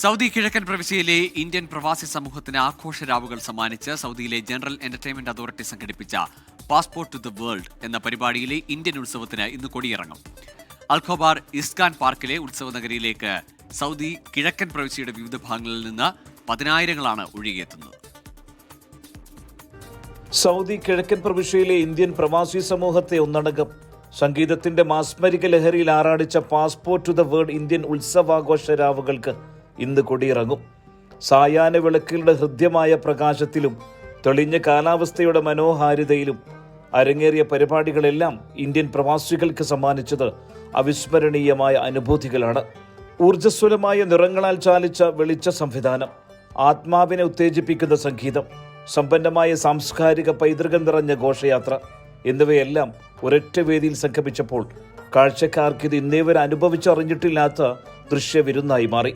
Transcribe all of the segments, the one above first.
Saudi കിഴക്കൻ പ്രവിശ്യയിലെ Indian പ്രവാസി സമൂഹത്തിന് ആഘോഷരാവുകൾ സമ്മാനിച്ച് സൗദിയിലെ ജനറൽ എന്റർടൈൻമെന്റ് അതോറിറ്റി സംഘടിപ്പിച്ച പാസ്പോർട്ട് ടു ദ വേൾഡ് എന്ന പരിപാടിയിലെ ഇന്ത്യൻ ഉത്സവത്തിന് ഇന്ന് കൊടിയിറങ്ങും. അൽഖോബാർ ഇസ്കാൻ പാർക്കിലെ ഉത്സവ നഗരിയിലേക്ക് സൗദി കിഴക്കൻ പ്രവിശ്യയുടെ വിവിധ ഭാഗങ്ങളിൽ നിന്ന് പതിനായിരങ്ങളാണ് ഒഴുകിയെത്തുന്നത്. സൗദി കിഴക്കൻ പ്രവിശ്യയിലെ ഇന്ത്യൻ പ്രവാസി സമൂഹത്തെ ഒന്നടങ്കം സംഗീതത്തിന്റെ മാസ്മരിക ലഹരിയിൽ ആറാടിച്ച passport to the world Indian ഉത്സവാഘോഷ രാവുകൾക്ക് ഇന്ന് കൊടിയിറങ്ങും. സായാഹ്ന വിളക്കുകളുടെ ഹൃദ്യമായ പ്രകാശത്തിലും തെളിഞ്ഞ കാലാവസ്ഥയുടെ മനോഹാരിതയിലും അരങ്ങേറിയ പരിപാടികളെല്ലാം ഇന്ത്യൻ പ്രവാസികൾക്ക് സമ്മാനിച്ചത് അവിസ്മരണീയമായ അനുഭൂതികളാണ്. ഊർജ്ജസ്വലമായ നിറങ്ങളാൽ ചാലിച്ച വെളിച്ച സംവിധാനം, ആത്മാവിനെ ഉത്തേജിപ്പിക്കുന്ന സംഗീതം, സമ്പന്നമായ സാംസ്കാരിക പൈതൃകം നിറഞ്ഞ ഘോഷയാത്ര എന്നിവയെല്ലാം ഒരൊറ്റ വേദിയിൽ സംഗമിച്ചപ്പോൾ കാഴ്ചക്കാർക്ക് ഇത് ഇന്നേവരെ അനുഭവിച്ചറിഞ്ഞിട്ടില്ലാത്ത ദൃശ്യവിരുന്നായി മാറി.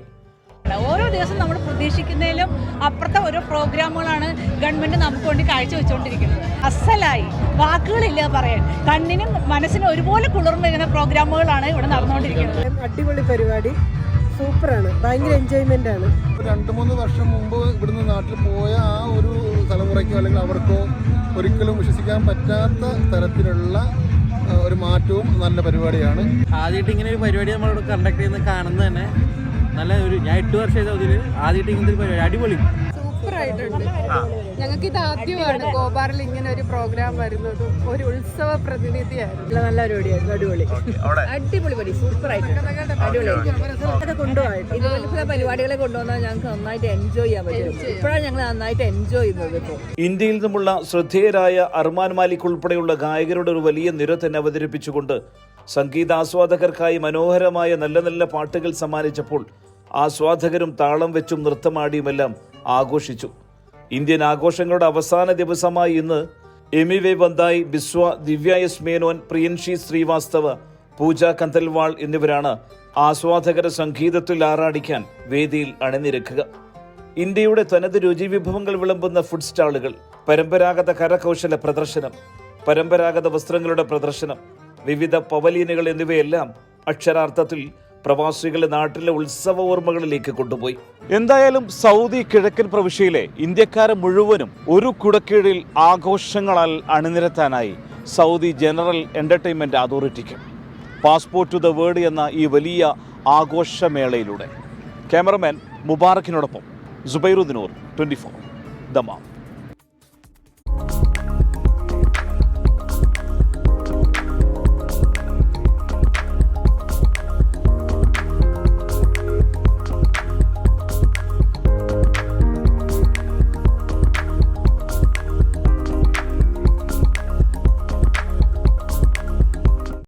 ഓരോ ദിവസം നമ്മൾ പ്രതീക്ഷിക്കുന്നതിലും അപ്പുറത്തെ ഓരോ പ്രോഗ്രാമുകളാണ് ഗവൺമെന്റ് നമുക്ക് വേണ്ടി കാഴ്ചവെച്ചുകൊണ്ടിരിക്കുന്നത്. അസലായി വാക്കുകളില്ല പറയാൻ, കണ്ണിനും മനസ്സിനും ഒരുപോലെ കുളിർമ വരുന്ന പ്രോഗ്രാമുകളാണ് ഇവിടെ നടന്നുകൊണ്ടിരിക്കുന്നത്. അടിപൊളി പരിപാടി, സൂപ്പറാണ്, ഭയങ്കര എൻജോയ്മെന്റ് ആണ്. 2-3 വർഷം മുമ്പ് ഇവിടുന്ന് നാട്ടിൽ പോയ ആ ഒരു തലമുറയ്ക്കോ അല്ലെങ്കിൽ അവർക്കോ ഒരിക്കലും വിശ്വസിക്കാൻ പറ്റാത്ത തരത്തിലുള്ള ഒരു മാറ്റവും നല്ല പരിപാടിയാണ്. ആദ്യമായിട്ട് ഇങ്ങനെ ഒരു പരിപാടി നമ്മളിവിടെ കണ്ടക്ട് ചെയ്യുന്നത് കാണുന്നത് തന്നെ നല്ല ഒരു, ഞാൻ 8 വർഷം അതിൽ ആദ്യമായിട്ട് ഇങ്ങനത്തെ ഒരു പരിപാടി അടിപൊളി സൂപ്പറായിട്ടുണ്ട്. ഞങ്ങൾക്ക് ഇത് ആദ്യമാണ് ഗോബാറിൽ ഇങ്ങനെ ഒരു പ്രോഗ്രാം വരുന്നതും. ഒരു ഉത്സവ പ്രതിനിധിയായിരുന്നു. നല്ല പരിപാടിയായിരുന്നു, അടിപൊളി അടിപൊളി പരി, സൂപ്പറായിട്ടുണ്ട്, അടിപൊളി കൊണ്ടുപോയിട്ട് ഇതുപോലത്തെ പരിപാടികളെ കൊണ്ടുവന്നാൽ ഞങ്ങൾക്ക് നന്നായിട്ട് എൻജോയ് ചെയ്യാൻ പറ്റും. ഇപ്പോഴാണ് ഞങ്ങൾ നന്നായിട്ട് എൻജോയ് ചെയ്യുന്നത്. ഇപ്പോൾ ഇന്ത്യയിൽ നിന്നുമുള്ള ശ്രദ്ധേയരായ അർമാൻ മാലിക് ഉൾപ്പെടെയുള്ള ഗായകരുടെ ഒരു വലിയ നിര തന്നെ അവതരിപ്പിച്ചുകൊണ്ട് സംഗീതാസ്വാദകർക്കായി മനോഹരമായ നല്ല നല്ല പാട്ടുകൾ സമ്മാനിച്ചപ്പോൾ ആസ്വാദകരും താളം വെച്ചും നൃത്തമാടിയുമെല്ലാം ആഘോഷിച്ചു. ഇന്ത്യൻ ആഘോഷങ്ങളുടെ അവസാന ദിവസമായി ഇന്ന് എമിവെ ബന്ദായി, ബിസ്വ, ദിവ്യ എസ് മേനോൻ, പ്രിയൻഷി ശ്രീവാസ്തവ, പൂജ കന്തൽവാൾ എന്നിവരാണ് ആസ്വാദകരെ സംഗീതത്തിൽ ആറാടിക്കാൻ വേദിയിൽ അണിനിരക്കുക. ഇന്ത്യയുടെ തനത് രുചി വിഭവങ്ങൾ വിളമ്പുന്ന ഫുഡ് സ്റ്റാളുകൾ, പരമ്പരാഗത കരകൗശല പ്രദർശനം, പരമ്പരാഗത വസ്ത്രങ്ങളുടെ പ്രദർശനം, വിവിധ പവലിയനുകൾ എന്നിവയെല്ലാം അക്ഷരാർത്ഥത്തിൽ പ്രവാസികളെ നാട്ടിലെ ഉത്സവ ഓർമ്മകളിലേക്ക് കൊണ്ടുപോയി. എന്തായാലും സൗദി കിഴക്കൻ പ്രവിശ്യയിലെ ഇന്ത്യക്കാരെ മുഴുവനും ഒരു കുടക്കീഴിൽ ആഘോഷങ്ങളാൽ അണിനിരത്താനായി സൗദി ജനറൽ എന്റർടൈൻമെന്റ് അതോറിറ്റിക്ക് പാസ്പോർട്ട് ടു ദ വേൾഡ് എന്ന ഈ വലിയ ആഘോഷമേളയിലൂടെ ക്യാമറമാൻ മുബാറക്കിനോടൊപ്പം സുബൈറുദ്ദീനൂർ, 24 ദമാം.